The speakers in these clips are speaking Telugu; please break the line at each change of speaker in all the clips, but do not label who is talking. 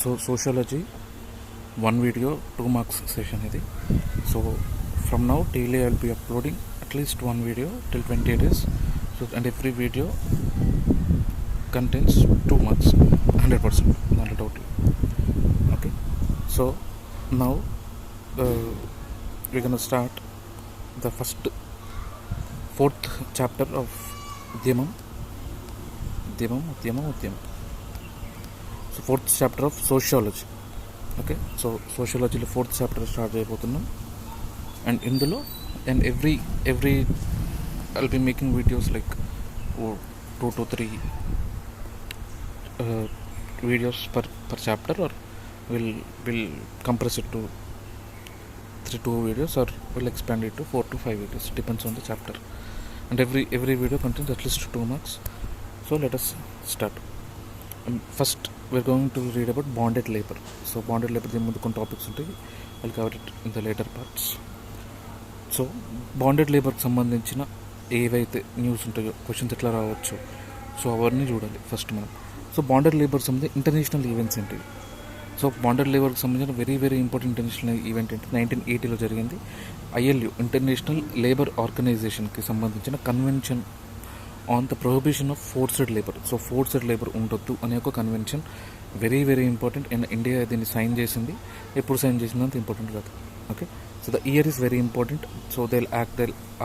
So sociology 1 video 2 marks session ఇది. So from now daily I'll be uploading at least 1 video till 20 days. So and every video contains 2 marks 100%, not a doubt. Okay, so now we're gonna start the fourth chapter of Udyamam. So fourth chapter of sociology. Okay, so సోషియాలజీలో 4th చాప్టర్ స్టార్ట్ అయిపోతున్నాం. అండ్ ఇందులో and every I'll be making videos like 2 to 3 videos per chapter, or will compress it to 2 videos, or will expand it to 4 to 5 videos, depends on the chapter. And every video contains at least 2 marks. So let us start. First we're going to read about bonded labor. So bonded labor దీని ముందు కొన్ని టాపిక్స్ ఉంటాయి, I'll cover it in the later parts. So bonded లేబర్కి సంబంధించిన ఏవైతే న్యూస్ ఉంటాయో, క్వశ్చన్స్ ఎట్లా రావచ్చు, సో అవన్నీ చూడాలి ఫస్ట్ మనం. సో బాండెడ్ లేబర్ సంబంధించి ఇంటర్నేషనల్ ఈవెంట్స్ ఏంటి? సో బాండెడ్ లేబర్కి సంబంధించిన వెరీ ఇంపార్టెంట్ ఇంటర్నేషనల్ ఈవెంట్ ఏంటి? 1980లో జరిగింది ILO, ఇంటర్నేషనల్ లేబర్ ఆర్గనైజేషన్కి సంబంధించిన convention on the prohibition of forced labour. So forced labour ఉండొద్దు అనే ఒక convention very important. And India దీన్ని సైన్ చేసింది. ఎప్పుడు సైన్ చేసిందంత ఇంపార్టెంట్ కాదు. Okay, so the year is very important. So they'll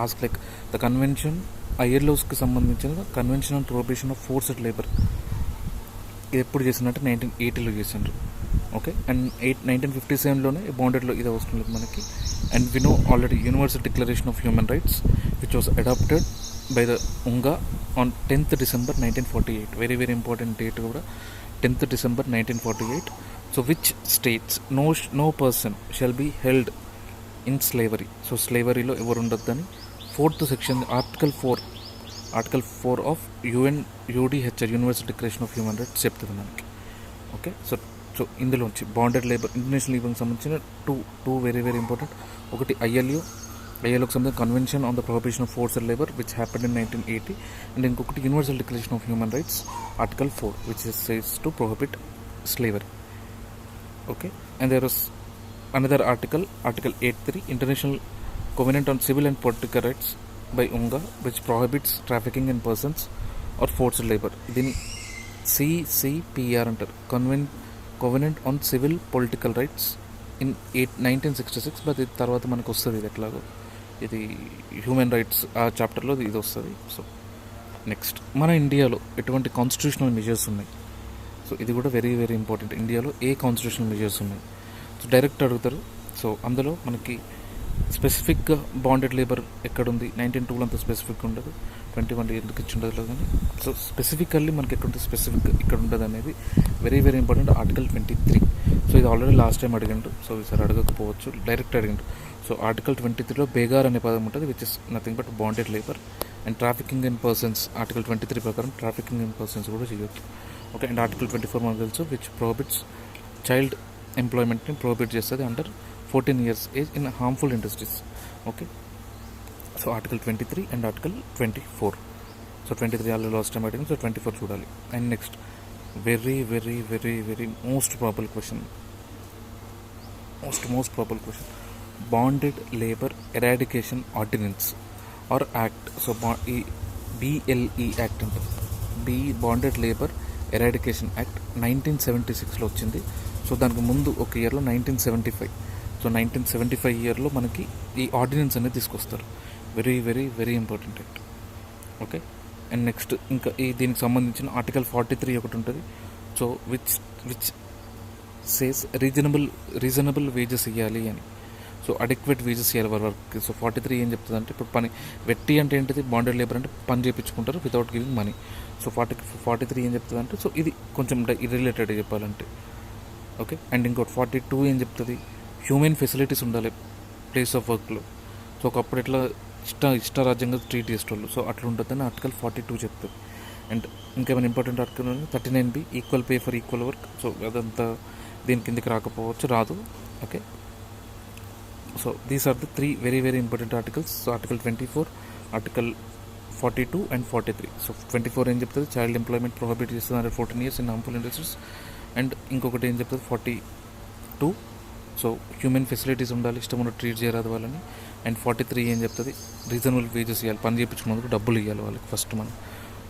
ask like the convention, ILOస్కి సంబంధించిన convention on prohibition of forced labour ఇది ఎప్పుడు చేసిందంటే 1980లో చేసిండ్రు. ఓకే, అండ్ 1957లోనే బాండెడ్లో ఇది అవసరం లేదు మనకి. And we know already universal declaration of human rights which was adopted by the UNGA on 10th December 1948. Very important date kuda, 10th December 1948. So which states no person shall be held in slavery. So slavery lo evaru undaddani 4th section article 4 of UNODHR, Universal Declaration of Human Rights చెప్తుంది మనకి. ఓకే, సో ఇందులోంచి బాండెడ్ లేబర్ ఇంటర్నేషనల్ ఈవెంట్కి సంబంధించిన టూ వెరీ ఇంపార్టెంట్. ఒకటి ILOకి సంబంధించిన convention on the prohibition of forced labour which happened in 1980, and ఇంకొకటి universal declaration of human rights article 4 which says to prohibit slavery. Okay, and there was another article 8.3, international covenant on civil and political rights by UNGA which prohibits trafficking in persons or forced labour. దీన్ని CCPR అంటారు, covenant on civil political rights in 1966. But ఇది తర్వాత మనకు వస్తుంది, ఇది ఎట్లాగో ఇది హ్యూమన్ రైట్స్ ఆ చాప్టర్లో ఇది వస్తుంది. సో నెక్స్ట్ మన ఇండియాలో ఎటువంటి కాన్స్టిట్యూషనల్ మెజర్స్ ఉన్నాయి? సో ఇది కూడా వెరీ ఇంపార్టెంట్. ఇండియాలో ఏ కాన్స్టిట్యూషనల్ మెజర్స్ ఉన్నాయి? సో డైరెక్ట్ అడుగుతారు. సో అందులో మనకి స్పెసిఫిక్గా బాండెడ్ లేబర్ ఎక్కడుంది? 1902 అంత స్పెసిఫిక్ ఉండదు, 21 ఎందుకు ఇచ్చి ఉండదు కానీ. సో స్పెసిఫికల్లీ మనకి ఎటువంటి స్పెసిఫిక్ ఇక్కడ ఉండదు అనేది వెరీ ఇంపార్టెంట్. ఆర్టికల్ 23. సో ఇది ఆల్రెడీ లాస్ట్ టైం అడిగిండు, సో ఈసారి అడగకపోవచ్చు, డైరెక్ట్ అడిగిండు. సో ఆర్టికల్ 23లో బేగార్ అనే పదం ఉంటుంది, which is nothing but bonded labour. And trafficking in persons article 23 ప్రకారం ట్రాఫికింగ్ ఇన్ పర్సన్స్ కూడా చేయొచ్చు. ఓకే, అండ్ ఆర్టికల్ 24 మనకు తెలుసు, విచ్ ప్రొహిబిట్స్ చైల్డ్ ఎంప్లాయ్మెంట్ని ప్రొహిబిట్ చేస్తుంది under 14 years age in harmful industries. Okay, so article 23 and article 24. So 23 already last time అడిగింది, సో 24 చూడాలి. And next very most probable question, bonded labour eradication ordinance or act. So ఈ BLE యాక్ట్ ఉంటుంది, బాండెడ్ లేబర్ ఎరాడికేషన్ యాక్ట్ 1976లో వచ్చింది. సో దానికి ముందు ఒక ఇయర్లో 1975. సో 1975 ఇయర్లో మనకి ఈ ఆర్డినెన్స్ అనేది తీసుకొస్తారు. Very important act. Okay, and next ఇంకా దీనికి సంబంధించిన ఆర్టికల్ 43 ఒకటి ఉంటుంది. So which says reasonable wages ఇవ్వాలి అని. సో అడిక్వేట్ వేజెస్ ఇవ్వాలి వర్క్. సో 43 ఏం చెప్తుంది అంటే, ఇప్పుడు పని వెట్టి అంటే ఏంటిది? బాండెడ్ లేబర్ అంటే పని చేయించుకుంటారు వితౌట్ గివింగ్ మనీ. సో 43 ఏం చెప్తుంది అంటే, సో ఇది కొంచెం ఇర్రిలేటెడ్ చెప్పాలంటే. ఓకే, అండ్ ఇంకోటి 42 ఏం చెప్తుంది? హ్యూమన్ ఫెసిలిటీస్ ఉండాలి ప్లేస్ ఆఫ్ వర్క్లో. సో ఒకప్పుడు ఎట్లా ఇష్టారాజ్యంగా ట్రీట్ చేసేవాళ్ళు, సో అట్లా ఉంటుందని ఆర్టికల్ 42 చెప్తుంది. అండ్ ఇంకేమైనా important article 39B, equal pay for equal work. So అదంతా దీని కిందకి రాదు. Okay, so these are the 3 very important articles. So article 24, article 42 and 43. So 24 ఏం చెప్తుంది? చైల్డ్ ఎంప్లాయ్మెంట్ ప్రొహిబిట్ చేస్తుంది under 14 years in harmful industries. And ఇంకొకటి ఏం చెప్తుంది 42, సో హ్యూమన్ ఫెసిలిటీస్ ఉండాలి, ఇష్టం ఉన్న ట్రీట్ చేయరాదు వాళ్ళని. అండ్ 43 ఏం చెప్తుంది, రీజనబుల్ వేజెస్ ఇవ్వాలి, పని చేయించుకున్నందుకు డబ్బులు ఇవ్వాలి వాళ్ళకి ఫస్ట్ మనం.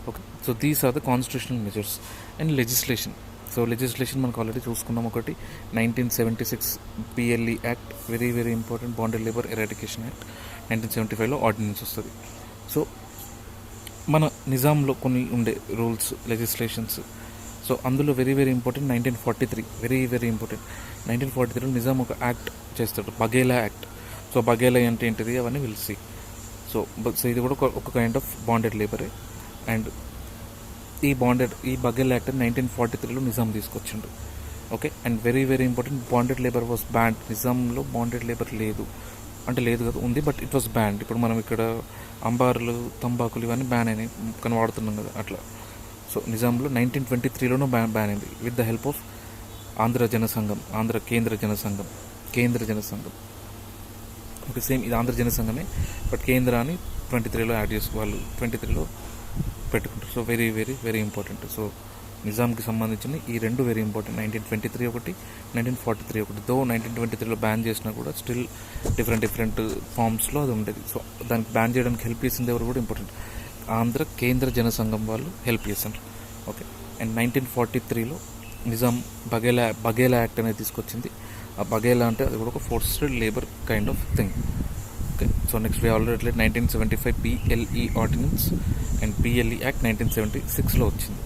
Okay, so these are the constitutional measures. And legislation, so legislation మనకు ఆల్రెడీ చూసుకున్నాం. ఒకటి 1976 PLE act, very very important, bonded labour eradication act. 1975లో ఆర్డినెన్స్ వస్తుంది. సో మన నిజాంలో కొన్ని ఉండే రూల్స్, లెజిస్లేషన్స్, సో అందులో very very important 1943, very very important. 1943లో నిజాం ఒక యాక్ట్ చేస్తాడు, బఘేలా యాక్ట్. సో బఘేలా అంటే ఏంటిది అవన్నీ విల్సి. సో ఇది కూడా ఒక కైండ్ ఆఫ్ బాండెడ్ లేబరే. అండ్ ఈ బఘేలా యాక్ట్ 1943లో నిజాం తీసుకొచ్చిండు. Okay, and very very important, bonded labour was ban. నిజాంలో బాండెడ్ లేబర్ లేదు అంటే లేదు కదా, ఉంది, బట్ ఇట్ వాస్ బ్యాన్. ఇప్పుడు మనం ఇక్కడ అంబార్లు, తంబాకులు ఇవన్నీ బ్యాన్ అయినాయి కానీ వాడుతున్నాం కదా అట్లా. సో నిజాంలో 1923లోనూ బ్యాన్ అయింది with the help of Andhra Janasangham, Kendra Janasangham. Okay, same ఇది ఆంధ్ర జనసంఘమే, బట్ కేంద్ర అని 23లో యాడ్ చేసి వాళ్ళు 23లో పెట్టుకుంటారు. So very very very important. So నిజాంకి సంబంధించిన ఈ రెండు వెరీ ఇంపార్టెంట్, 1923 ఒకటి, 1943 ఒకటి. దో 1923లో బ్యాన్ చేసినా కూడా స్టిల్ డిఫరెంట్ ఫామ్స్లో అది ఉండేది. సో దానికి బ్యాన్ చేయడానికి హెల్ప్ చేసింది ఎవరు కూడా ఇంపార్టెంట్, కేంద్ర జనసంఘం వాళ్ళు హెల్ప్ చేశారు. ఓకే, అండ్ 1943లో నిజాం బఘేలా యాక్ట్ అనేది తీసుకొచ్చింది. ఆ బఘేలా అంటే అది కూడా ఒక forced labour kind of thing. Okay, so next we already 1975 PLE ordinance and PLE act 1976లో వచ్చింది.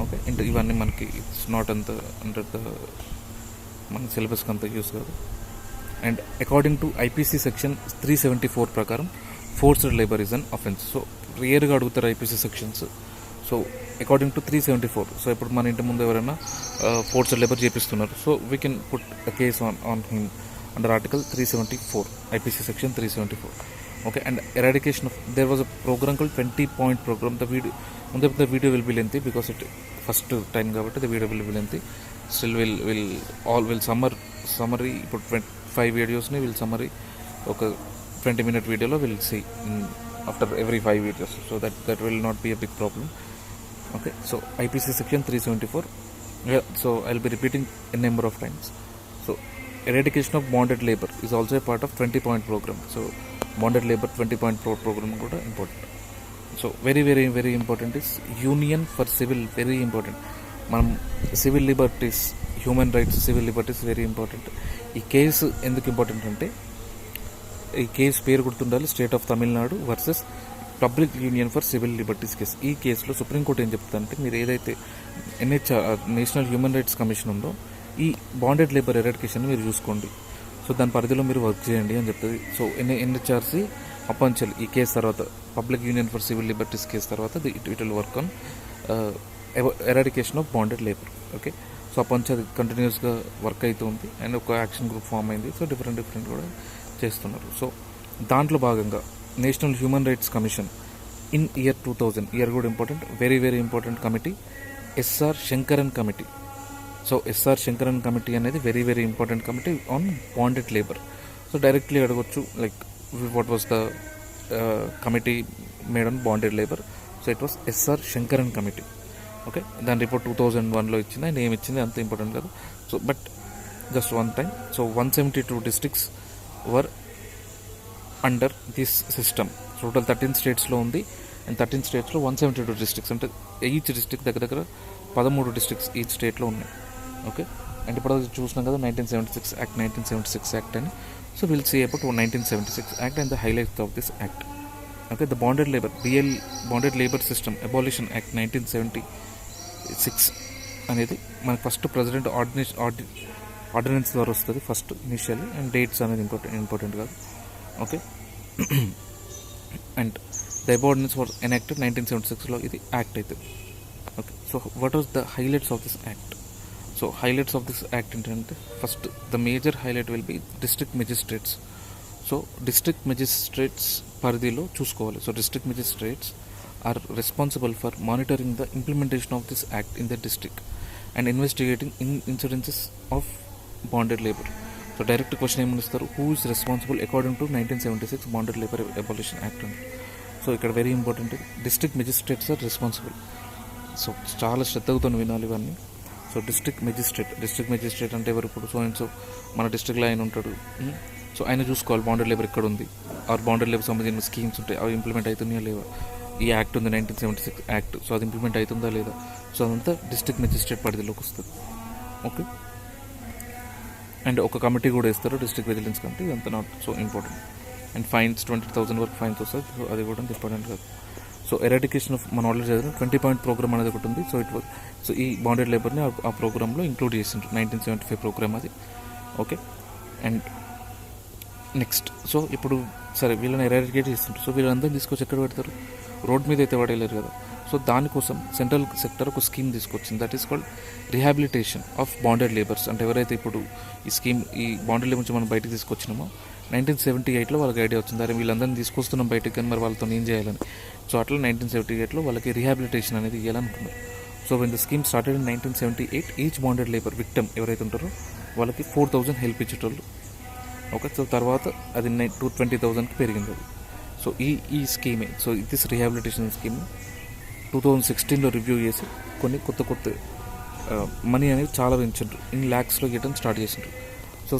ఓకే, అంటే ఇవన్నీ మనకి ఇట్స్ నాట్ అంత అండర్ ద మన సిలబస్కి అంత యూస్ కాదు. And according to IPC section 374 ప్రకారం forced labour is an offence. So రేర్గా అడుగుతారు IPC sections. So according to 374, so ఇప్పుడు మన ఇంటి ముందు ఎవరైనా ఫోర్స్డ్ లేబర్ చేపిస్తున్నారు, so we can put a case on him under article 374, IPC section 374. Okay, and eradication of there was a programme called 20-point program. The video will be lengthy because it first time కాబట్టి the video will be lengthy. Still will summary ఇప్పుడు 5 videosని will summary ఒక 20-minute వీడియోలో will see after every 5 videos, so that will not be a big problem. Okay, so IPC section 374, so I'll be repeating a number of times. So eradication of bonded labor is also a part of 20-point program. So bonded labor 20-point program కూడా important. So very very very important is union for civil, very important. మనం civil liberties, human rights, civil liberties very important. ఈ కేసు ఎందుకు ఇంపార్టెంట్ అంటే ఈ కేసు పేరు గుర్తుండాలి, state of Tamil Nadu versus public union for civil liberties case. ఈ కేసులో సుప్రీంకోర్టు ఏం చెప్తుందంటే మీరు ఏదైతే నేషనల్ హ్యూమన్ రైట్స్ కమిషన్ ఉందో ఈ బాండెడ్ లేబర్ ఎరాడికేషన్ మీరు చూసుకోండి, సో దాని పరిధిలో మీరు వర్క్ చేయండి అని చెప్తుంది. సో NHRC అప్పంచల్ ఈ కేసు తర్వాత, public union for civil liberties case తర్వాత it will work on eradication of bonded labour. Okay, so అప్పంచల్ కంటిన్యూస్గా వర్క్ అవుతుంది అండ్ ఒక యాక్షన్ గ్రూప్ ఫామ్ అయింది. సో డిఫరెంట్ కూడా చేస్తున్నారు. సో దాంట్లో భాగంగా national human rights commission in year 2000, year కూడా important, very very important committee, SR Sankaran committee. So SR Sankaran committee అనేది very very important committee on bonded labour. So directly అడగొచ్చు like what was the committee made on bonded labour. So it was SR Sankaran committee. Okay, దాని రిపోర్ట్ 2001లో ఇచ్చింది, ఆయన ఏమి ఇచ్చింది అంత ఇంపార్టెంట్ కాదు. So but just one time. So 172 districts were under this system. Total 13 స్టేట్స్లో ఉంది అండ్ 13 స్టేట్స్లో 172 districts, అంటే ఈచ్ డిస్ట్రిక్ట్ దగ్గర 13 districts ఈచ్ స్టేట్లో ఉన్నాయి. ఓకే, అండ్ ఇప్పుడు చూసినాం కదా 1976 యాక్ట్ అని. So will see about 1976 act and the highlights of this act. Okay, the bonded labour system abolition act 1976 అనేది మనకు ఫస్ట్ ప్రెసిడెంట్ ఆర్డినెన్స్ ద్వారా వస్తుంది ఫస్ట్ ఇనిషియల్లీ, అండ్ డేట్స్ అనేది ఇంపార్టెంట్ కాదు. Okay, and the ordinance was enacted 1976లో ఇది యాక్ట్ అవుతుంది. Okay, so what was the highlights of this act? So highlights of this act ఏంటంటే first the major highlight will be district magistrates. So district magistrates పరిధిలో చూసుకోవాలి. So district magistrates are responsible for monitoring the implementation of this act in the district and investigating incidences of bonded labour. So direct question ఏమని ఇస్తారు, who is responsible according to 1976 bonded labour abolition act అని. సో ఇక్కడ very important, district magistrates are responsible. So చాలా శ్రద్ధతో వినాలి ఇవన్నీ. సో డిస్ట్రిక్ట్ మెజిస్ట్రేట్ అంటే ఎవరు, ఇప్పుడు సో అండ్ సో మన డిస్ట్రిక్ట్లో ఆయన ఉంటాడు. సో ఆయన చూసుకోవాలి బాండెడ్ లేబర్ ఎక్కడ ఉంది, ఆర్ బాండెడ్ లేబర్ సంబంధించిన స్కీమ్స్ ఉంటాయి, అవి ఇంప్లిమెంట్ అవుతున్నాయా లేవా. ఈ యాక్ట్ ఉంది 1976 యాక్ట్, సో అది ఇంప్లిమెంట్ అవుతుందా లేదా. సో అదంతా డిస్ట్రిక్ట్ మెజిస్ట్రేట్ పరిధిలోకి వస్తుంది. ఓకే, అండ్ ఒక కమిటీ కూడా ఇస్తారు, డిస్ట్రిక్ట్ విజిలెన్స్ కమిటీ. ఇదంతా not so important. And fines 20,000 వరకు ఫైన్స్ వస్తుంది, సో అది కూడా ఇంపార్టెంట్ కాదు. సో ఎరాడికేషన్ ఆఫ్ మన ఆల్రెడీ చదివిన 20 పాయింట్ ప్రోగ్రామ్ అనేది ఒకటి ఉంది. సో ఈ బాండెడ్ లేబర్ని ఆ ప్రోగ్రాంలో ఇంక్లూడ్ చేసిండ్రు, 1975 ప్రోగ్రామ్ అది. ఓకే, అండ్ నెక్స్ట్ సో ఇప్పుడు సరే వీళ్ళని ఎరాడికేట్ చేస్తుంటారు. సో వీళ్ళందరూ తీసుకొచ్చి ఎక్కడ పెడతారు, రోడ్ మీద అయితే పడేయలేరు కదా. సో దానికోసం సెంట్రల్ సెక్టర్ ఒక స్కీమ్ తీసుకొచ్చింది, that is called rehabilitation of bonded labours. అంటే ఎవరైతే ఇప్పుడు ఈ బాండెడ్ లేబర్ నుంచి మనం బయటకు తీసుకొచ్చినామో 1978లో వాళ్ళకి ఐడియా వచ్చింది, అరే వీళ్ళందరినీ తీసుకొస్తున్నాం బయటకు, కానీ మరి వాళ్ళతో ఏం చేయాలని. సో అట్లా 1978లో వాళ్ళకి రిహాబిలిటేషన్ అనేది ఇవ్వాలనుకున్నారు. So when the scheme started in 1978, each bonded labour victim ఎవరైతే ఉంటారో వాళ్ళకి 4,000 హెల్ప్ ఇచ్చేటోళ్ళు. ఓకే, సో తర్వాత అది 20,000కి పెరిగింది అది. సో ఈ స్కీమే, సో దిస్ రిహాబిలిటేషన్ స్కీమ్ 2016లో రివ్యూ చేసి కొన్ని కొత్త మనీ అనేది చాలా పెంచారు, ఇన్ ల్యాక్స్లో ఇవ్వడం స్టార్ట్ చేసిండ్రు. సో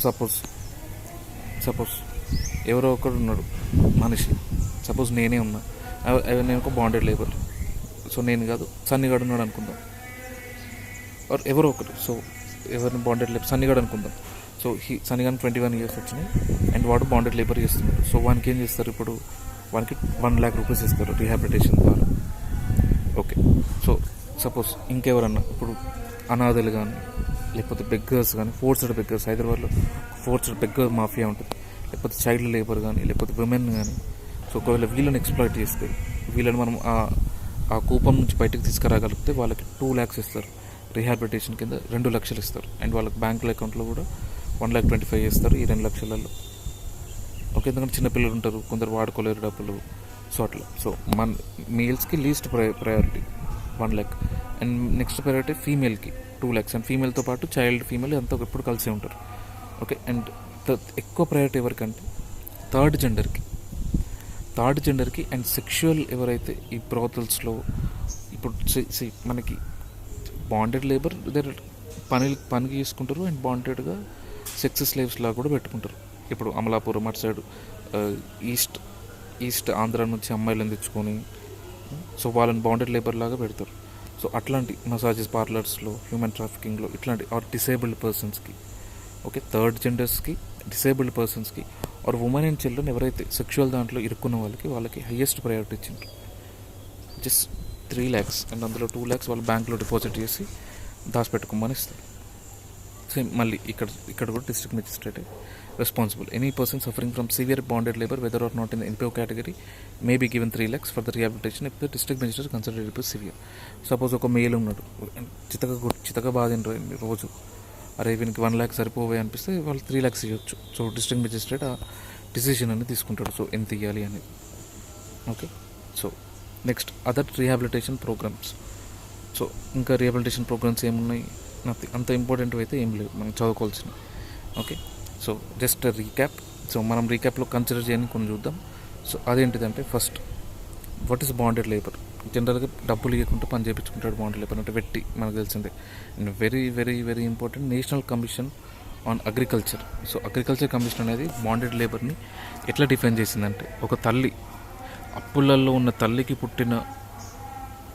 సపోజ్ ఎవరో ఒకడు ఉన్నాడు మనిషి, సపోజ్ నేనే ఉన్నా, నేను ఒక బాండెడ్ లేబర్. సో నేను కాదు, సన్నిగాడు ఉన్నాడు అనుకుందాం, ఎవరో ఒకరు. సో ఎవరిని బాండెడ్ లేబర్, సన్నిగాడు అనుకుందాం. సో సన్నిగాని 21 years వచ్చినాయి, అండ్ వాడు బాండెడ్ లేబర్ చేస్తున్నాడు. సో వానికి ఏం చేస్తారు, ఇప్పుడు వానికి 1 lakh rupees ఇస్తారు రీహాబిలిటేషన్ ద్వారా. ఓకే, సో సపోజ్ ఇంకెవరన్నా ఇప్పుడు అనాథలు కానీ, లేకపోతే బెగ్గర్స్ కానీ, ఫోర్స్డ్ బెగ్గర్స్, హైదరాబాద్లో ఫోర్స్డ్ బెగ్గర్ మాఫియా ఉంటుంది, లేకపోతే చైల్డ్ లేబర్ కానీ, లేకపోతే విమెన్ కానీ. సో ఒకవేళ వీళ్ళని ఎక్స్ప్లాయిట్ చేస్తే, వీళ్ళని మనం ఆ కూపం నుంచి బయటకు తీసుకురాగలిగితే వాళ్ళకి 2 lakhs ఇస్తారు రీహాబిలిటేషన్ కింద, 2 లక్షలు ఇస్తారు. అండ్ వాళ్ళకి బ్యాంకుల అకౌంట్లో కూడా 1,25,000 చేస్తారు ఈ 2 లక్షలలో. ఓకే, ఎందుకంటే చిన్నపిల్లలు ఉంటారు, కొందరు వాడుకోలేరు డబ్బులు. సో అట్లా. సో మన మేల్స్కి least priority 1 lakh, and next priority ఫీమేల్కి 2 lakhs, అండ్ ఫీమేల్తో పాటు ఫీమేల్ అంతా ఎప్పుడు కలిసే ఉంటారు. ఓకే, అండ్ ఎక్కువ ప్రయారిటీ ఎవరికంటే థర్డ్ జెండర్కి అండ్ సెక్షువల్ ఎవరైతే ఈ బ్రోతల్స్లో ఇప్పుడు మనకి బాండెడ్ లేబర్ దగ్గర పనికి చేసుకుంటారు, అండ్ బాండెడ్గా సెక్స్ స్లేవ్స్ లాగా కూడా పెట్టుకుంటారు. ఇప్పుడు అమలాపురం అటు సైడ్ ఈస్ట్ ఆంధ్ర నుంచి అమ్మాయిలను తెచ్చుకొని, సో వాళ్ళని బాండెడ్ లేబర్ లాగా పెడతారు. సో అట్లాంటి మసాజెస్ పార్లర్స్లో, హ్యూమన్ ట్రాఫికింగ్లో ఇట్లాంటి ఆర్ డిసేబుల్డ్ పర్సన్స్కి, ఓకే, థర్డ్ జెండర్స్కి, డిసేబుల్డ్ పర్సన్స్కి, ఆర్ ఉమెన్ అండ్ చిల్డ్రన్ ఎవరైతే సెక్షువల్ దాంట్లో ఇరుక్కున్న వాళ్ళకి హయ్యెస్ట్ ప్రయారిటీ ఇచ్చిండ్రు. జస్ట్ 3 lakhs, అండ్ అందులో 2 lakhs వాళ్ళు బ్యాంక్లో డిపాజిట్ చేసి దాచిపెట్టుకోమని ఇస్తారు. సేమ్ మళ్ళీ ఇక్కడ కూడా district magistrate responsible. Any person suffering from severe bonded labour whether or not in NPO category may be given 3 lakhs for the rehabilitation if the district magistrate considered it severe. Suppose ఒక మేల్ ఉన్నాడు, చితగా బాధిండ్రు రోజు, అరే వీనికి 1 lakh సరిపోవే అనిపిస్తే వాళ్ళు 3 lakhs ఇవ్వచ్చు. సో డిస్ట్రిక్ట్ మెజిస్ట్రేట్ ఆ డిసిషన్ అనేది తీసుకుంటాడు, సో ఎంత ఇవ్వాలి అనేది. Okay, so next other rehabilitation programmes. So ఇంకా రీహాబిలిటేషన్ ప్రోగ్రామ్స్ ఏమున్నాయి, అంత ఇంపార్టెంట్ అయితే ఏం లేవు మనం చదువుకోవాల్సినవి. Okay, so just recap. So మనం రీక్యాప్లో కన్సిడర్ చేయని కొన్ని చూద్దాం. సో అదేంటిదంటే, first what is bonded labour. జనరల్గా డబ్బులు ఇవ్వకుండా పని చేయించుకుంటాడు బాండెడ్ లేబర్ అంటే, వెట్టి మనకు తెలిసిందే. And very very very important, national commission on agriculture. So agriculture commission అనేది బాండెడ్ లేబర్ని ఎట్లా డిఫైన్ చేసిందంటే, ఒక తల్లి అప్పులలో ఉన్న తల్లికి పుట్టిన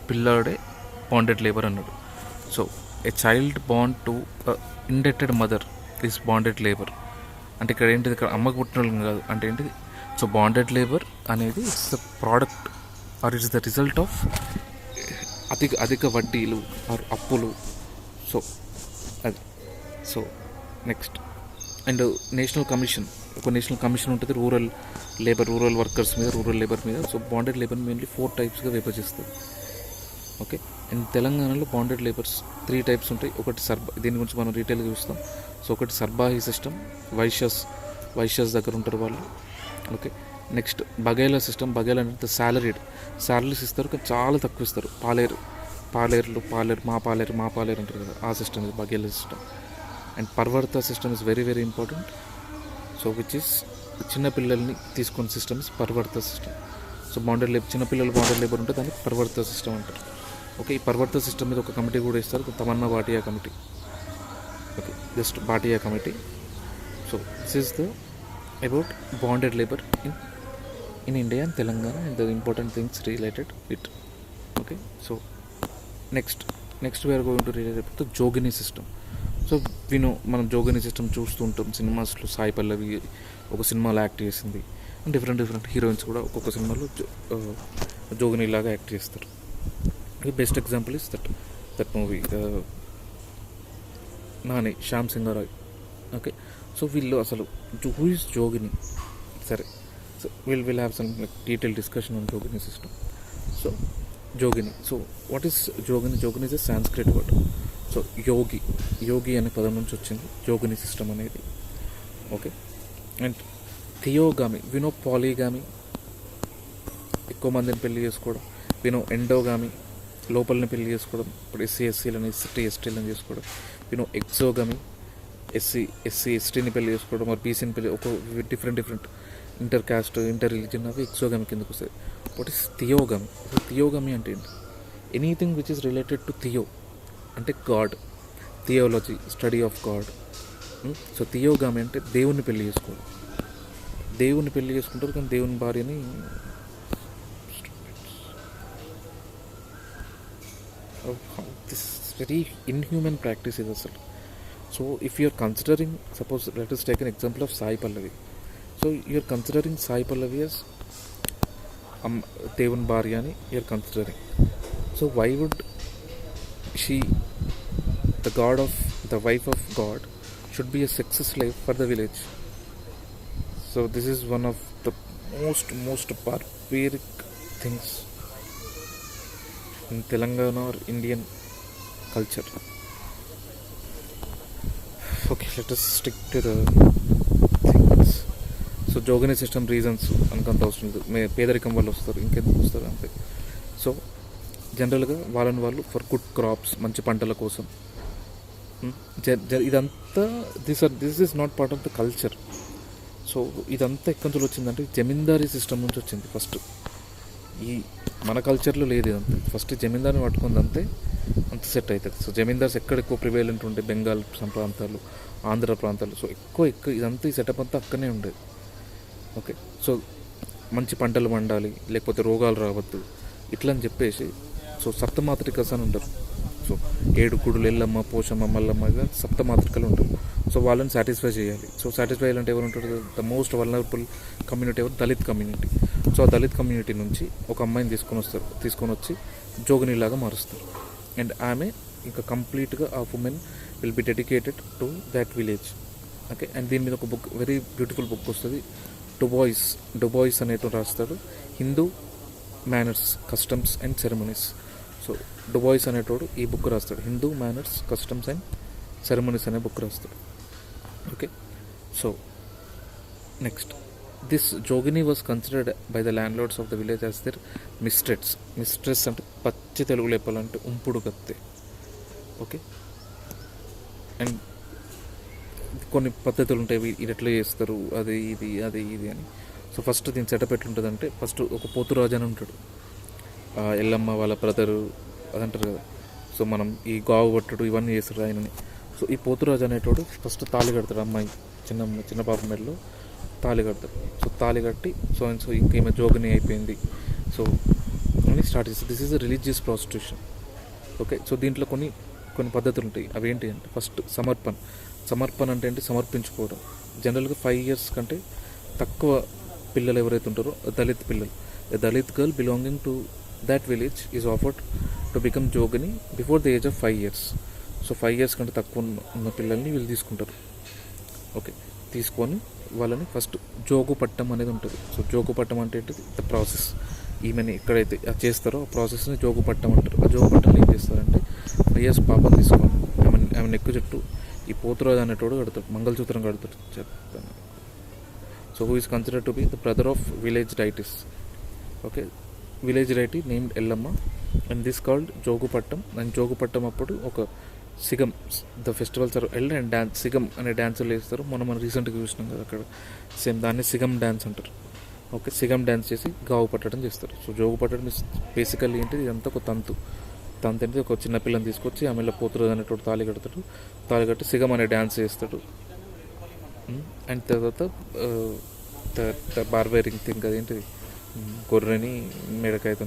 పిల్లాడే బాండెడ్ లేబర్ అన్నాడు. So a child bond to indebted mother is bonded labour. అంటే ఇక్కడ ఏంటిది, ఇక్కడ అమ్మకు పుట్టిన వాళ్ళని కాదు అంటే ఏంటిది. సో బాండెడ్ లేబర్ అనేది it's the product or it's the result of అధిక వడ్డీలు ఆర్ అప్పులు. సో అది. So next, and national commission, ఒక నేషనల్ కమిషన్ ఉంటుంది రూరల్ వర్కర్స్ మీద, రూరల్ లేబర్ మీద. సో బాండెడ్ లేబర్ మెయిన్లీ 4 typesగా విభజిస్తారు. ఓకే, అండ్ తెలంగాణలో బాండెడ్ లేబర్స్ 3 types ఉంటాయి. ఒకటి దీని గురించి మనం డీటెయిల్గా చూస్తాం. సో ఒకటి సర్బాహి సిస్టమ్, వైశ్యాస్ దగ్గర ఉంటారు వాళ్ళు. Okay, next Baghela system. Baghela అంటే శాలరీస్ ఇస్తారు, కానీ చాలా తక్కువ ఇస్తారు. మా పాలేరు అంటారు కదా, ఆ సిస్టమ్ ఇది బఘేలా సిస్టమ్. అండ్ పర్వర్త system is very very important. So which is చిన్నపిల్లల్ని తీసుకునే సిస్టమ్ ఇస్ పర్వర్త సిస్టమ్. సో చిన్నపిల్లలు బాండెడ్ లేబర్ ఉంటే దాన్ని పర్వర్త సిస్టమ్ అంటారు. ఓకే, ఈ పర్వత సిస్టమ్ మీద ఒక కమిటీ కూడా ఇస్తారు, Tamanna Bhatia committee. Okay, just Bhatia committee. So this is the about bonded labour in India and Telangana and the important things related it. Okay, so next we're going to related the Jogini system. So మనం జోగిని సిస్టమ్ చూస్తూ ఉంటాం సినిమాస్లో. సాయి పల్లవి ఒక సినిమాలో యాక్ట్ చేసింది, అండ్ డిఫరెంట్ హీరోయిన్స్ కూడా ఒక్కొక్క సినిమాలో జోగిని లాగా యాక్ట్ చేస్తారు. Best example is that movie Nani, Shyam Singha Roy. Okay, so వీళ్ళు అసలు హూ ఇస్ జోగిని? సరే, so will have some like detail discussion on jogini system. So Jogini, so what is Jogini? Jogini is a Sanskrit word. So yogi అనే పదం నుంచి వచ్చింది జోగిని సిస్టమ్ అనేది. ఓకే, అండ్ థియోగామి, వినో పాలీగామి, ఎక్కువ మందిని పెళ్లి చేసుకోవడం. వినో ఎండోగామి, లోపలని పెళ్లి చేసుకోవడం. ఇప్పుడు ఎస్సీలను ఎస్టీలను చేసుకోవడం. వినో ఎక్సోగామి, ఎస్సీ ఎస్టీని పెళ్లి చేసుకోవడం, మరి బీసీని పెళ్లి, ఒక different inter caste, inter religion, అవి ఎక్సోగామి కిందకు వస్తాయి. What is థియోగామి? థియోగామి అంటే ఏంటి? Anything which is related to theo అంటే god, theology, study of god. So theogamy అంటే దేవుణ్ణి పెళ్లి చేసుకోవడం. దేవుణ్ణి పెళ్లి చేసుకుంటారు, కానీ దేవుని భార్యని దిస్ వెరీ ఇన్హ్యూమన్ ప్రాక్టీస్ ఇది అసలు. So if you're considering, suppose let us take an example of Sai Pallavi. So you're considering Sai Pallavi as దేవుని భార్య అని you're considering. So why would she, the wife of God, should be a sex slave for the village? So this is one of the most barbaric things in Telangana or Indian culture. Okay, let us stick to the things. So jogini system reasons అనుకంత అవసరం లేదు. పేదరికం వల్ల వస్తారు, ఇంకెందుకు వస్తారు అంతే. సో జనరల్గా వాళ్ళు ఫర్ గుడ్ క్రాప్స్, మంచి పంటల కోసం. ఇదంతా this is not part of the culture. So ఇదంతా ఎక్కడి నుంచి వచ్చిందంటే జమీందారీ సిస్టమ్ నుంచి వచ్చింది ఫస్ట్. ఈ మన కల్చర్లో లేదు ఇదంతా. ఫస్ట్ జమీందారిని పట్టుకుందంతే అంత సెట్ అవుతుంది. సో జమీందార్స్ ఎక్కడ ఎక్కువ ప్రివేలెంట్ ఉండే, బెంగాల్ ప్రాంతాలు, ఆంధ్ర ప్రాంతాలు. సో ఎక్కువ ఇదంతా ఈ సెటప్ అంతా అక్కడనే ఉండేది. ఓకే, సో మంచి పంటలు పండాలి, లేకపోతే రోగాలు రావద్దు, ఇట్లా అని చెప్పేసి సో సప్తమాతృకస్ అని ఉంటారు. సో 7 గుడులు, ఎల్లమ్మ, పోషమ్మ, మల్లమ్మ, సప్తమాతృకలు ఉంటారు. సో వాళ్ళని సాటిస్ఫై చేయాలి. సో సాటిస్ఫై చేయాలంటే ఎవరు ఉంటారు? ద మోస్ట్ వల్నరబుల్ కమ్యూనిటీ ఎవరు? దళిత్ కమ్యూనిటీ. సో ఆ దళిత్ కమ్యూనిటీ నుంచి ఒక అమ్మాయిని తీసుకొని వచ్చి జోగినిలాగా మారుస్తారు. అండ్ ఆమె ఇంకా కంప్లీట్గా ఆ women will be dedicated to that village. Okay, and దీని మీద ఒక బుక్, వెరీ బ్యూటిఫుల్ బుక్ వస్తుంది. డుబాయిస్ అనేటువంటి రాస్తాడు, Hindu manners, customs and ceremonies. So Dubois అనేటోడు ఈ బుక్ రాస్తాడు, Hindu manners, customs and ceremonies అనే బుక్ రాస్తాడు. Okay, so next, this Jogini was considered by the landlords of the village as their mistress అంటే పచ్చి తెలుగు లేపాలంటే ఉంపుడు కత్తే. ఓకే, అండ్ కొన్ని పద్ధతులు ఉంటాయి, ఇది ఎట్లా చేస్తారు, అది ఇది అని. సో ఫస్ట్ దీని సెటప్ ఎట్లుంటుందంటే, ఫస్ట్ ఒక పోతురాజు అని ఉంటాడు, ఎల్లమ్మ వాళ్ళ బ్రదరు అదంటారు కదా. సో మనం ఈ గావు పట్టుడు ఇవన్నీ చేస్తారు ఆయనని. సో ఈ పోతురాజు అనేటోడు ఫస్ట్ తాళి కడతాడు, అమ్మాయి చిన్న పాప మెడలో తాళి కడతాడు. సో తాళి కట్టి సో ఇంకేమో జోగిని అయిపోయింది సో అని స్టార్ట్ చేస్తారు. This is a religious prostitution. Okay, so దీంట్లో కొన్ని పద్ధతులు ఉంటాయి. అవి ఏంటి అంటే, ఫస్ట్ సమర్పణ అంటే ఏంటి? సమర్పించుకోవడం. జనరల్గా 5 years కంటే తక్కువ పిల్లలు ఎవరైతే ఉంటారో, దళిత్ పిల్లలు, a Dalit girl belonging to that village is offered to become jogini before the age of 5 years. So 5 years కంటే తక్కువ ఉన్న పిల్లల్ని వీళ్ళు తీసుకుంటారు. ఓకే, తీసుకొని వాళ్ళని ఫస్ట్ జోగు పట్టం అనేది ఉంటుంది. సో జోగు పట్టం అంటే ఏంటిది? The process. ఈమెని ఎక్కడైతే చేస్తారో ఆ ప్రాసెస్ని జోగు పట్టం అంటారు. ఆ జోగు పట్టం ఏం చేస్తారంటే, 5 years పాపం తీసుకొని ఆమె నెక్కు చుట్టూ ఈ పోతురాజు అనేటోడు కడతాడు, మంగళసూత్రం కడతాడు. చెప్తాను. So who is considered to be the brother of village deities. Okay, village deity named Yellamma and this called జోగుపట్టం. అండ్ జోగుపట్టం అప్పుడు ఒక సిగం, the festivals or held and dance, సిగం అనే డ్యాన్సులు వేస్తారు. మనం రీసెంట్గా చూసినాం కదా అక్కడ, సేమ్ దాన్ని సిగం డ్యాన్స్ అంటారు. ఓకే, సిగం డ్యాన్స్ చేసి గావు పట్టడం చేస్తారు. సో జోగు పట్టడం బేసికల్లీ ఏంటి? ఇదంతా ఒక తంతు. దాని తింటే ఒక చిన్న పిల్లని తీసుకొచ్చి ఆమెలో పోతురు అనేటువంటి తాళి కడతాడు. తాళి కట్టి సిగం అనే డ్యాన్స్ చేస్తాడు. అండ్ తర్వాత బార్బేరింగ్ థింగ్ అదేంటిది, గొర్రెని మేడకాయతో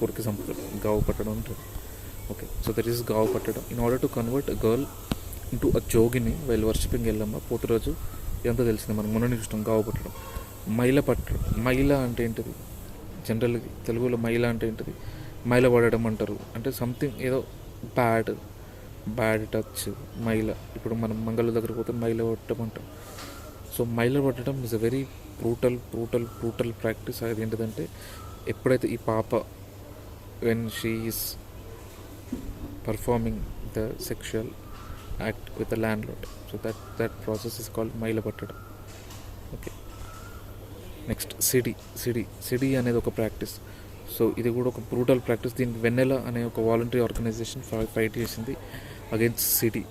కొరికి చంపుతాడు, గావు పట్టడం ఉంటుంది. ఓకే, సో దట్ ఈస్ గావు పట్టడం. In order to convert a girl into a jogini while worshipping Yellamma. Poturaju ఇదంతా తెలిసింది మనకు, మొన్న చూస్తాం గావు పట్టడం. మైల పట్టడం, మైల అంటే ఏంటిది, జనరల్గా తెలుగులో మైల అంటే ఏంటిది, మైల పడడం అంటారు. అంటే సంథింగ్ ఏదో బ్యాడ్ టచ్, మైల. ఇప్పుడు మనం మంగళ దగ్గర పోతే మైల పట్టడం అంటాం. సో మైల పట్టడం is a very brutal practice. అది ఏంటిదంటే ఎప్పుడైతే ఈ పాప when she is performing the sexual act with the land lord, so that process is called మైల పట్టడం. ఓకే, నెక్స్ట్ సిడి అనేది ఒక ప్రాక్టీస్. సో ఇది కూడా ఒక బ్రూటల్ ప్రాక్టీస్. దీనికి వెన్నెల అనే ఒక వాలంటరీ ఆర్గనైజేషన్ ఫైట్ చేసింది అగైన్స్ సిడి.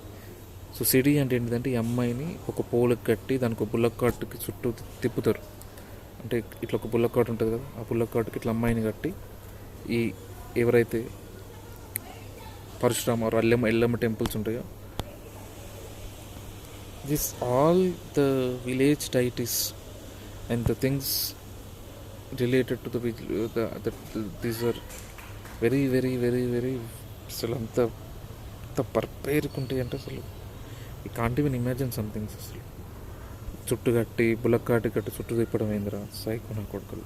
సో సిడి అంటే ఏంటిదంటే ఈ అమ్మాయిని ఒక పోలుకి కట్టి దానికి ఒక బుల్లక్ కార్ట్కి చుట్టూ తిప్పుతారు. అంటే ఇట్లా ఒక బుల్లక్ కార్ట్ ఉంటుంది కదా, ఆ బుల్లక్ కార్ట్కి ఇట్లా అమ్మాయిని కట్టి ఈ ఎవరైతే పరశురామ ఎల్లమ్మ టెంపుల్స్ ఉంటాయో, this all the village deities and the things related to these are very అసలు అంత పర్పేరుకుంటాయి అంటే అసలు ఈ can't even imagine some things. అసలు చుట్టు కట్టి బుల్లక్కాటి కట్టి చుట్టు తిప్పడం ఏందిరా సైకో నా కొడుకులు.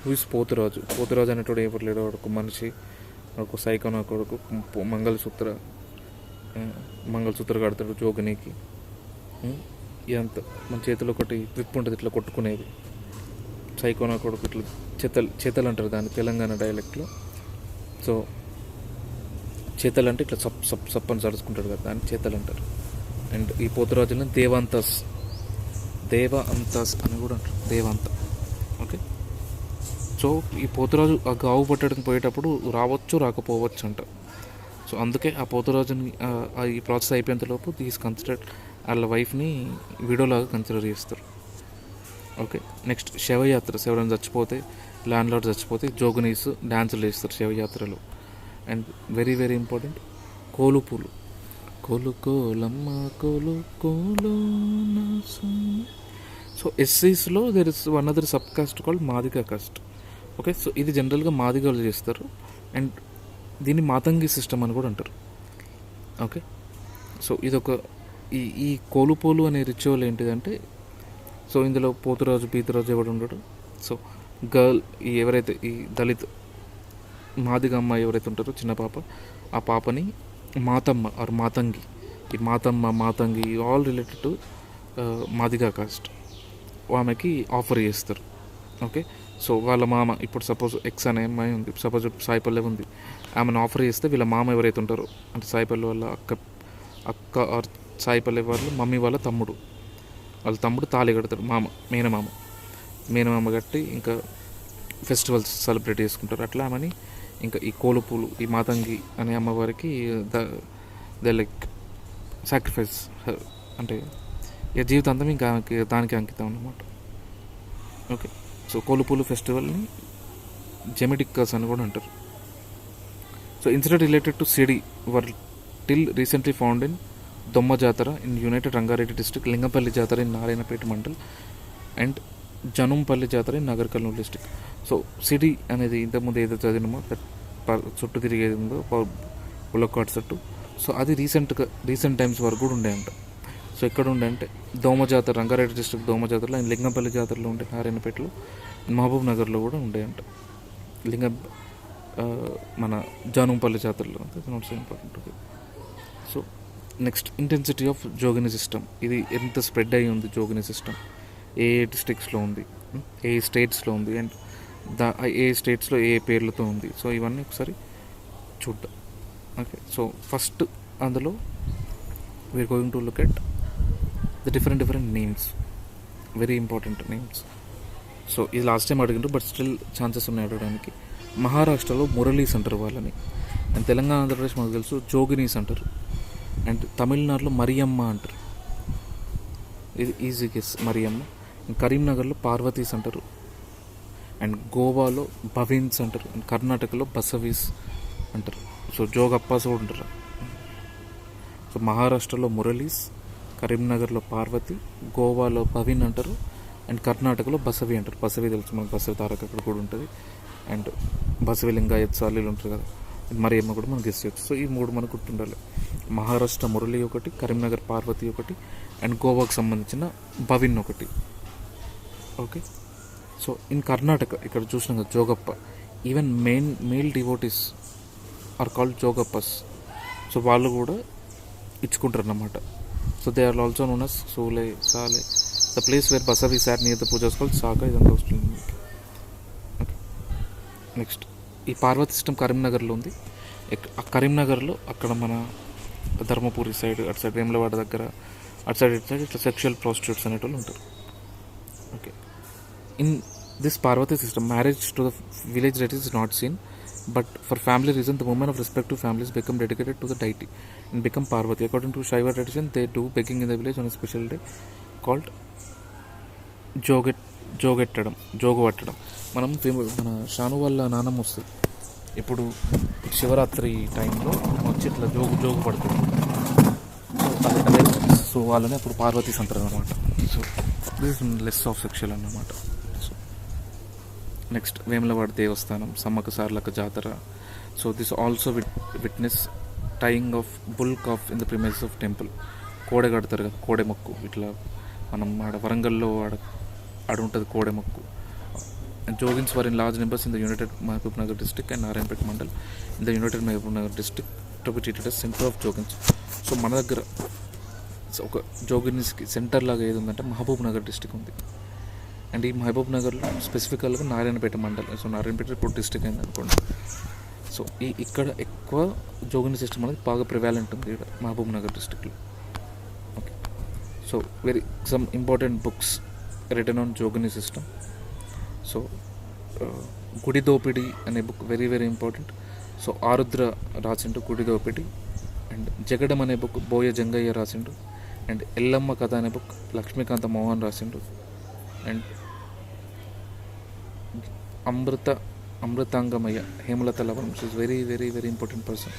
హూస్ పోతురాజు అనేటోడు ఎవరు లేడు, ఒక మనిషి, ఒక సైకో నా కొడుకు. మంగళసూత్ర కడతాడు జోగినికి. ఇదంతా మన చేతిలో ఒకటి విప్ ఉంటుంది ఇట్లా కొట్టుకునేది, సైకోనా కొడుకు. ఇట్లా చేతలు అంటారు దాన్ని తెలంగాణ డైలెక్ట్లో. సో చేతలు అంటే ఇట్లా సప్ అని చదువుకుంటాడు కదా, దాన్ని చేతలు అంటారు. అండ్ ఈ పోతురాజులను దేవాంతాస్ అని కూడా అంటారు, దేవాంత. ఓకే, సో ఈ పోతురాజు ఆ గావు పట్టడానికి పోయేటప్పుడు రావచ్చు రాకపోవచ్చు అంట. సో అందుకే ఆ పోతురాజుని ఈ ప్రాసెస్ అయిపోయేంతలోపు ఈజ్ కన్సిడర్డ్ వాళ్ళ వైఫ్ని వీడియోలాగా కన్సిడర్ చేస్తారు. ఓకే, నెక్స్ట్ శవయాత్ర. ఎవరైనా చచ్చిపోతే, ల్యాండ్ లార్డ్ చచ్చిపోతే జోగునీస్ డ్యాన్సులు వేస్తారు శవయాత్రలో. అండ్ వెరీ ఇంపార్టెంట్, కోలు పూలు. కోలు కోలమ్మ కోలు కోలు. సో ఎస్సీస్లో there is one other sub caste called Madiga caste. Okay, so ఇది జనరల్గా మాదిగాలు చేస్తారు. అండ్ దీన్ని మాతంగి సిస్టమ్ అని కూడా అంటారు. ఓకే, సో ఇదొక ఈ కోలుపోలు అనే రిచువల్ ఏంటిదంటే, సో ఇందులో పోతురాజు పీతురాజు ఎవడు ఉండడు. సో గర్ల్ ఎవరైతే ఈ దళిత్ మాదిగ అమ్మాయి ఎవరైతే ఉంటారో చిన్న పాప, ఆ పాపని మాతమ్మ ఆర్ మాతంగి, ఈ Matangi all related to Madiga caste, ఆమెకి ఆఫర్ చేస్తారు. ఓకే, సో వాళ్ళ మామ, ఇప్పుడు సపోజ్ ఎక్స్ అనే అమ్మాయి ఉంది, సపోజ్ సాయి పల్లె ఉంది, ఆమెను ఆఫర్ చేస్తే వీళ్ళ మామ ఎవరైతే ఉంటారో, అంటే సాయి పల్లె వాళ్ళ అక్క ఆర్ సాయి పల్లె వాళ్ళు మమ్మీ వాళ్ళ తమ్ముడు తాళి కడతాడు, మేనమామ కట్టి ఇంకా ఫెస్టివల్స్ సెలబ్రేట్ చేసుకుంటారు. అట్లా ఆమెని ఇంకా ఈ కోలుపూలు, ఈ మాతంగి అనే అమ్మవారికి ద లైక్ సాక్రిఫైస్, అంటే ఇక జీవితాంతం ఇంకా దానికి అంకితం అన్నమాట. ఓకే, సో కోలుపూలు ఫెస్టివల్ని జెమెటిక్కస్ అని కూడా అంటారు. సో ఇన్సిడెంట్ రిలేటెడ్ టు సిడి were till recently found in Domma Jatara in united Rangareddy district, Lingampalli Jatara in Narayanpet mandal, and Janampalli Jatara in Nagar Kurnool district. So సిడి అనేది ఇంతకుముందు ఏదో చదివినామో చుట్టూ తిరిగేది ఉందో బుల్లకాట్ చుట్టూ, సో అది రీసెంట్ టైమ్స్ వరకు కూడా ఉండేయంట. సో ఎక్కడ ఉండే అంటే దోమ జాతర, రంగారెడ్డి డిస్ట్రిక్ట్ దోమ జాతరలో, లింగంపల్లి జాతరలో ఉండే, నారాయణపేటలో, మహబూబ్ నగర్లో కూడా ఉండేయంట. మన జానంపల్లి జాతరలో not so important. So next intensity of jogini system. ఇది ఎంత స్ప్రెడ్ అయ్యి ఉంది జోగిని సిస్టమ్, ఏ డిస్ట్రిక్ట్స్లో ఉంది, ఏ స్టేట్స్లో ఉంది, అండ్ ఏ స్టేట్స్లో ఏ పేర్లతో ఉంది. సో ఇవన్నీ ఒకసారి చూద్దాం. ఓకే, సో ఫస్ట్ అందులో we're going to look at the different names, very important names. So ఇది లాస్ట్ టైం అడిగినారు, బట్ స్టిల్ ఛాన్సెస్ ఉన్నాయి అడగడానికి. మహారాష్ట్రలో మురళీస్ అంటారు వాళ్ళని, అండ్ తెలంగాణ ఆంధ్రప్రదేశ్ మనకు తెలుసు జోగినీస్ అంటారు, అండ్ తమిళనాడులో మరియమ్మ అంటారు, ఇది ఈజీ గెస్ మరియమ్మ. కరీంనగర్లో పార్వతీస్ అంటారు, అండ్ గోవాలో భవీన్స్ అంటారు, అండ్ కర్ణాటకలో బసవీస్ అంటారు. సో జోగప్పాస్ కూడా ఉంటారు. సో మహారాష్ట్రలో మురళీస్, కరీంనగర్లో పార్వతి, గోవాలో భవిన్ అంటారు, అండ్ కర్ణాటకలో బసవి అంటారు. బసవి తెలుసు మనకు, బసవి తారక అక్కడ కూడా ఉంటుంది. అండ్ బసవి లింగాయత్ సాలీలు ఉంటారు కదా, మరి ఏమో కూడా మనకు గెస్ట్ చేయొచ్చు. సో ఈ 3 మనకు గుర్తుండాలి. మహారాష్ట్ర మురళి ఒకటి, కరీంనగర్ పార్వతి ఒకటి, అండ్ గోవాకు సంబంధించిన భవిన్ ఒకటి. ఓకే. సో ఇన్ కర్ణాటక ఇక్కడ చూసినాం కదా Jogappa, even male devotees are called Jogappas. So వాళ్ళు కూడా ఇచ్చుకుంటారు అన్నమాట. So they are also known as సోలే సాలే. The place where Basavi sat near the poojas called సాగా. ఇదంతా వస్తుంది. ఓకే. నెక్స్ట్ ఈ పార్వతి సిస్టమ్ కరీంనగర్లో ఉంది. ఆ కరీంనగర్లో అక్కడ మన ధర్మపురి సైడ్, అటు సైడ్ వేములవాడ దగ్గర, అటు సైడ్ ఇటు సైడ్ ఇట్లా సెక్షువల్ ప్రాస్టిట్యూట్స్ అనేటోళ్ళు ఉంటారు. Okay. In this Parvathi system, marriage to the village deity is not seen, but for family reason the women of respective families become dedicated to the deity and become Parvati. According to Shaiva tradition, they do begging in the village on a special day called జోగెట్టడం, జోగు పట్టడం. మన షాను వాళ్ళ నాన్నమ్మ వస్తుంది ఇప్పుడు శివరాత్రి టైంలో వచ్చి ఇట్లా జోగు పడుతుంది. సో అదే సో వాళ్ళని అప్పుడు పార్వతీస్ అంటారు అన్నమాట. So this less of sexual అన్నమాట. సో నెక్స్ట్ వేములవాడ దేవస్థానం, Sammakka Sarlaka Jatara. So this also witness tying of bull calf in the premises of temple. కోడె కడతారు కదా, కోడె మొక్కు. ఇట్లా మనం ఆడ వరంగల్లో ఆడ ఉంటుంది కోడె మొక్కు. Jogins were in large numbers in the united Mahabub Nagar district and Narayanpet mandal in the united Mahabub Nagar district to be treated as centre of Jogins. So మన దగ్గర ఒక జోగిన్స్కి సెంటర్ లాగా ఏది ఉందంటే మహబూబ్ నగర్ డిస్ట్రిక్ట్ ఉంది. అండ్ ఈ మహబూబ్ నగర్లో స్పెసిఫికల్గా నారాయణపేట మండలం. సో నారాయణపేట ఇప్పుడు డిస్ట్రిక్ట్ అయింది అనుకోండి. సో ఇక్కడ ఎక్కువ జోగిని సిస్టమ్ అనేది బాగా ప్రివాలెంట్ ఉంది ఇక్కడ మహబూబ్ నగర్ డిస్ట్రిక్ట్లో. Okay. So some important books written on jogini system. So Gudi Dopidi అనే book very very important. So Arudra రాసిండు గుడి దోపిడి. అండ్ జగడం అనే బుక్ బోయ జంగయ్య రాసిండు. అండ్ ఎల్లమ్మ కథ అనే బుక్ లక్ష్మీకాంత మోహన్ రాసిండు. అండ్ అమృతాంగమయ్య Hemalatha Lavanam. She is very very very important person.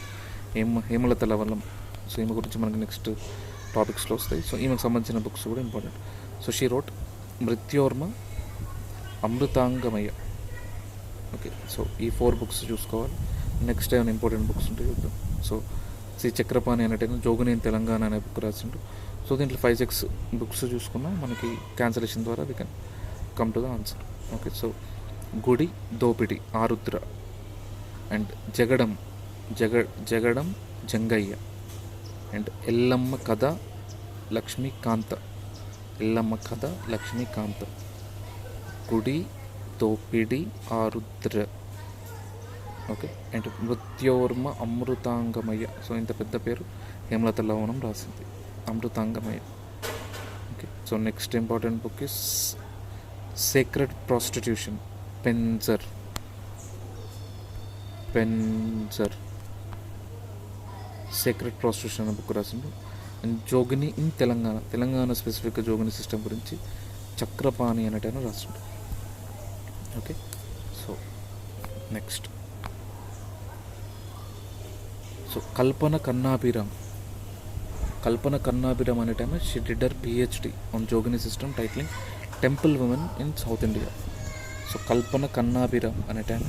Hemalatha Lavanam. So ఈమె గురించి మనకి నెక్స్ట్ టాపిక్స్లో వస్తాయి. సో ఈమెకు సంబంధించిన బుక్స్ కూడా ఇంపార్టెంట్. సో షీ రోట్ మృత్యోర్మ, అమృతాంగమయ్య. ఓకే. సో ఈ 4 బుక్స్ చూసుకోవాలి. నెక్స్ట్ ఏమైనా ఇంపార్టెంట్ బుక్స్ ఉంటాయి చూద్దాం. So Shri Chakrapani అనేటైనా jogini in Telangana అనే బుక్ రాసిండు. సో దీంట్లో 5-6 బుక్స్ చూసుకున్నా మనకి క్యాన్సలేషన్ ద్వారా we can come to the answer. Okay. So Gudi దోపిడి ఆరుద్ర. And Jagadam Jangaiah. And Yellamma కథ లక్ష్మీకాంత. గుడి దోపిడి ఆరుద్ర. ఓకే. అండ్ మృత్యోర్మ అమృతాంగమయ్య. సో ఇంత పెద్ద పేరు హేమలత లవణం రాసింది, అమృతాంగమయ్య. Okay. So next important book is sacred prostitution, Penzer. Sacred prostitution అనే బుక్ రాసిండు. అండ్ జోగిని ఇన్ తెలంగాణ స్పెసిఫిక్గా జోగిని సిస్టమ్ గురించి చక్రపాణి అనేటైనా రాసిండు. Okay. So next Kalpana Kannabiran అనే time she did her PhD on jogini system titling temple women in south India. So Kalpana Kannabiran అనే టైం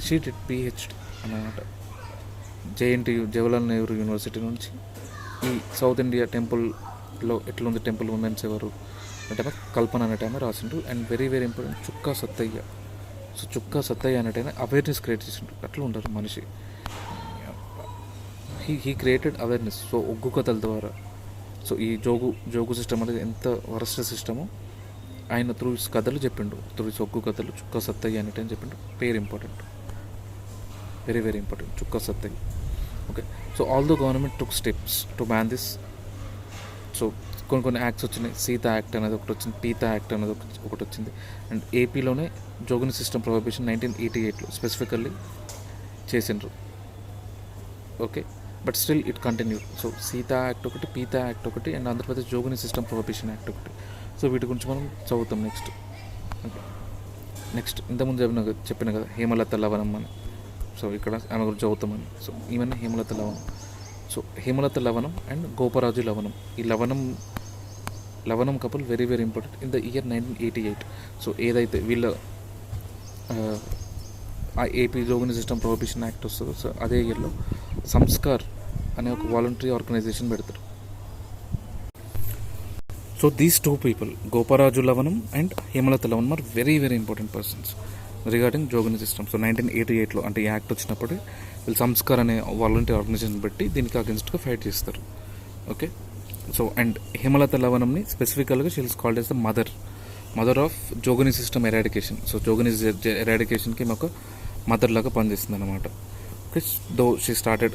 షీ డిడ్ PhD అన్నమాట. JNTU జవహర్లాల్ నెహ్రూ యూనివర్సిటీ నుంచి ఈ సౌత్ ఇండియా టెంపుల్లో ఎట్లుంది, టెంపుల్ ఉమెన్స్ ఎవరు అంటే కల్పన అనే టైం రాసిండు. And very very important Chukka Sattaiah. So Chukka Sattaiah అనే టైం అవేర్నెస్ క్రియేట్ చేసిండు. అట్లా ఉంటారు మనిషి. He created awareness. సో ఒగ్గు కథల ద్వారా. సో ఈ జోగు సిస్టమ్ అనేది ఎంత వరస్ట్ సిస్టమో ఆయన త్రూ కథలు చెప్పిండు, త్రూ ఒగ్గు కథలు. చుక్కా సత్తయ్య అనేటి అని చెప్పిండు. పేరు important, very very important, Chukka Sattaiah. Okay. So all the government took steps to ban this. So కొన్ని యాక్ట్స్ వచ్చినాయి. సీతా యాక్ట్ అనేది ఒకటి వచ్చింది, పీతా యాక్ట్ అనేది ఒకటి వచ్చింది. And ఏపీలోనే jogini system prohibition 1988లో specifically చేసిండ్రు. Okay. But still it continue. So Sita act ఒకటి, పీతా యాక్ట్ ఒకటి, and Andhra Pradesh jogini system prohibition act ఒకటి. సో వీటి గురించి మనం చదువుతాం నెక్స్ట్. ఓకే. నెక్స్ట్ ఇంతకుముందు చెప్పిన కదా హేమలత లవణం అని. సో ఇక్కడ ఆమె గురించి చదువుతామని. So even Hemalatha Lavanam. So Hemalatha Lavanam and Goparaju Lavanam. ఈ Lavanam couple very very important in the year 1988. So ఏదైతే వీళ్ళ ఆ AP jogini system prohibition act వస్తుందో, సో అదే ఇయర్లో సంస్కార్ అనే ఒక వాలంటరీ ఆర్గనైజేషన్ పెడతారు. So these two people, Goparaju Lavanam and Hemalatha Lavanam, are very very important persons regarding jogini system. So 1988లో అంటే ఈ యాక్ట్ వచ్చినప్పుడు వీళ్ళు సంస్కార్ అనే వాలంటరీ ఆర్గనైజేషన్ పెట్టి దీనికి అగెన్స్ట్గా ఫైట్ చేస్తారు. ఓకే. సో అండ్ హేమలత లవణంని స్పెసిఫికల్గా she is called as the mother of jogini system eradication. So jogini ఎరాడికేషన్కి మాకు మదర్ లాగా పనిచేస్తుంది అనమాట. Okay. Though she started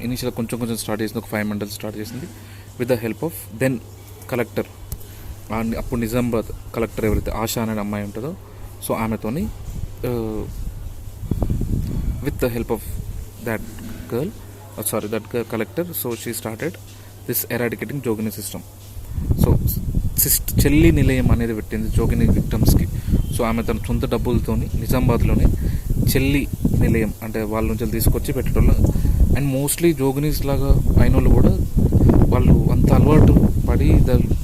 initial కొంచెం స్టార్ట్ చేసింది, ఒక 5 మండల్స్ స్టార్ట్ చేసింది with the help of then collector. అప్పుడు నిజామాబాద్ కలెక్టర్ ఎవరైతే ఆశా అనే అమ్మాయి ఉంటుందో, సో ఆమెతోని with the help of that collector, so she started this eradicating jogini system. So చెల్లి నిలయం అనేది పెట్టింది జోగిని విక్టమ్స్కి. సో ఆమె తన సొంత డబ్బులతోని నిజామాబాద్లోనే చెల్లి నిలయం అంటే వాళ్ళ నుంచి తీసుకొచ్చి పెట్టేటోళ్ళు. అండ్ మోస్ట్లీ జోగినీస్ లాగా అయిన వాళ్ళు కూడా వాళ్ళు అంత అలవాటు పడి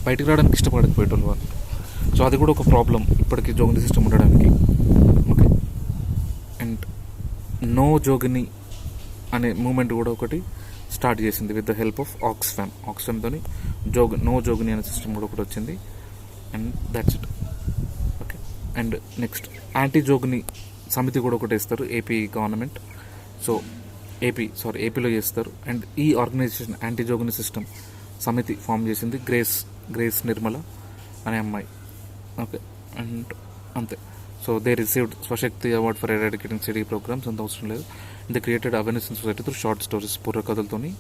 బయటికి రావడానికి ఇష్టపడకపోయేటోళ్ళు వాళ్ళు. సో అది కూడా ఒక ప్రాబ్లం ఇప్పటికీ జోగిని సిస్టమ్ ఉండడానికి. ఓకే. అండ్ నో జోగిని అనే మూమెంట్ కూడా ఒకటి స్టార్ట్ చేసింది విత్ ద హెల్ప్ ఆఫ్ ఆక్స్ఫామ్తోని నో జోగిని అనే సిస్టమ్ కూడా ఒకటి వచ్చింది. And that's it. Okay. And next anti jogini Samiti కూడా ఒకటి వేస్తారు ఏపీ గవర్నమెంట్. సో ఏపీలో చేస్తారు. అండ్ ఈ organization anti jogini system Samiti form చేసింది గ్రేస్ నిర్మల అనే అమ్మాయి. ఓకే. అండ్ అంతే. So they received Swashakti award for eradicating city programs, అంత అవసరం లేదు. They created awareness in society through short stories, పూర్వకథలతోని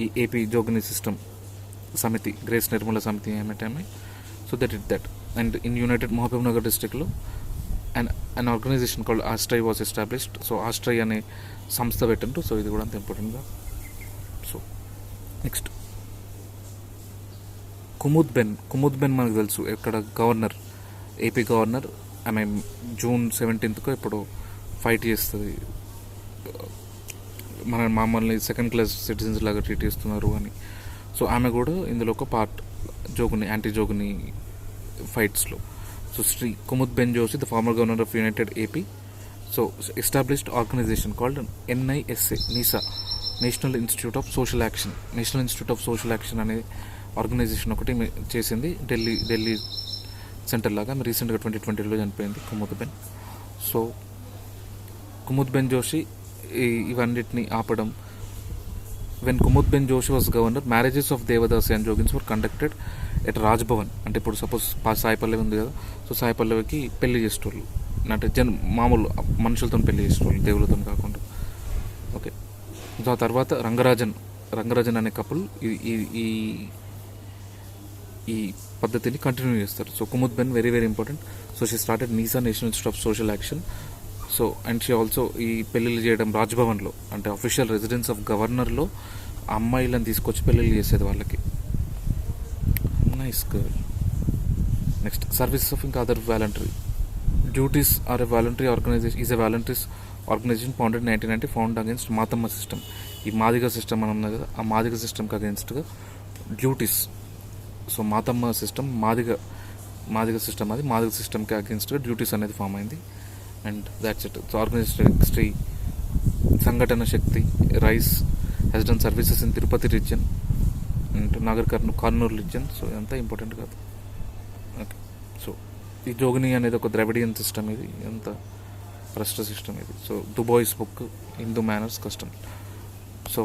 ఈ AP jogini system Samiti, Grace Nirmala Samiti అమ్మాయి. So that it that. And in united Mahabubnagar డిస్ట్రిక్ట్లో an organization called Astray was established. So Astray అనే సంస్థ పెట్టండి. సో ఇది కూడా అంత ఇంపార్టెంట్గా. సో నెక్స్ట్ కుముద్ బెన్ మనకు తెలుసు ఎక్కడ గవర్నర్, ఏపీ గవర్నర్. ఆమె June 17th ఇప్పుడు ఫైట్ చేస్తుంది మమ్మల్ని సెకండ్ క్లాస్ సిటిజన్స్ లాగా ట్రీట్ చేస్తున్నారు అని. సో ఆమె కూడా ఇందులో ఒక పార్ట్ యాంటీ జోగిని ఫైట్స్లో. So Shri Kumud Ben Joshi, the former governor of united AP, so established organisation called NISA, national institute of social action అనే ఆర్గనైజేషన్ ఒకటి చేసింది ఢిల్లీ సెంటర్ లాగా. రీసెంట్గా 2020లో చనిపోయింది కుముద్ బెన్. సో కుముద్ బెన్ జోషి ఇవన్నిటిని ఆపడం. When Kumud Ben Joshi was governor, marriages of devadasi and jogins were conducted at Rajbhavan. అంటే ఇప్పుడు సపోజ్ సాయి పల్లవి ఉంది కదా, సో సాయి పల్లవికి పెళ్లి చేసేటోళ్ళు అంటే మామూలు మనుషులతో పెళ్లి చేసేటోళ్ళు, దేవులతో కాకుండా. ఓకే. సో ఆ తర్వాత రంగరాజన్ అనే కపుల్ ఈ పద్ధతిని కంటిన్యూ చేస్తారు. So Kumud Ben very very important. So she started NISA, national institute of social action. So and she also ఈ పెళ్ళిళ్ళు చేయడం రాజ్భవన్లో, అంటే అఫీషియల్ రెసిడెన్స్ ఆఫ్ గవర్నర్లో అమ్మాయిలను తీసుకొచ్చి పెళ్ళిళ్ళు చేసేది వాళ్ళకి. Nice girl. Next services of ఇంకా other voluntary duties are a voluntary organization founded 1990, found against Mathamma system. ఈ మాదిగ సిస్టమ్ అని ఉన్నది కదా, ఆ మాదిగ సిస్టమ్కి అగేన్స్ట్గా duties. So Mathamma system Madiga సిస్టమ్కి అగేన్స్ట్గా డ్యూటీస్ అనేది ఫామ్ అయింది. And that's it. So organization Shri Sanghatana Shakti rise has done services in Tirupati region and Kurnool region. So ఇదంతా ఇంపార్టెంట్ కాదు. ఓకే. సో ఈ జోగిని అనేది ఒక ద్రవిడియన్ సిస్టమ్, ఇది ఎంత ప్రస్ట్ సిస్టమ్ ఇది. So Dubois book Hindu manners custom. So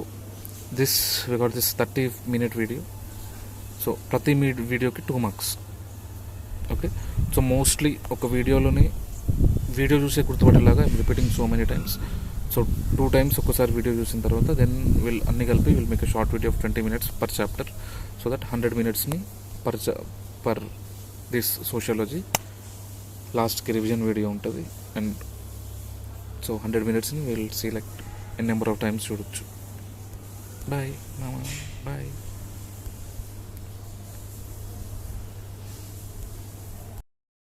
we got this 30-minute video. So ప్రతి వీడియోకి 2 marks. ఓకే. సో మోస్ట్లీ ఒక వీడియో చూసే గుర్తుపట్టేలాగా repeating so many times. So 2 times ఒకసారి వీడియో చూసిన తర్వాత దెన్ అన్ని కలిపి will make a short video of 20 minutes per chapter. So that 100 minutesని పర్ దిస్ సోషియాలజీ లాస్ట్కి రివిజన్ వీడియో ఉంటుంది. అండ్ సో 100 minutesని will see like n number of times చూడొచ్చు. బాయ్ మామా, బాయ్.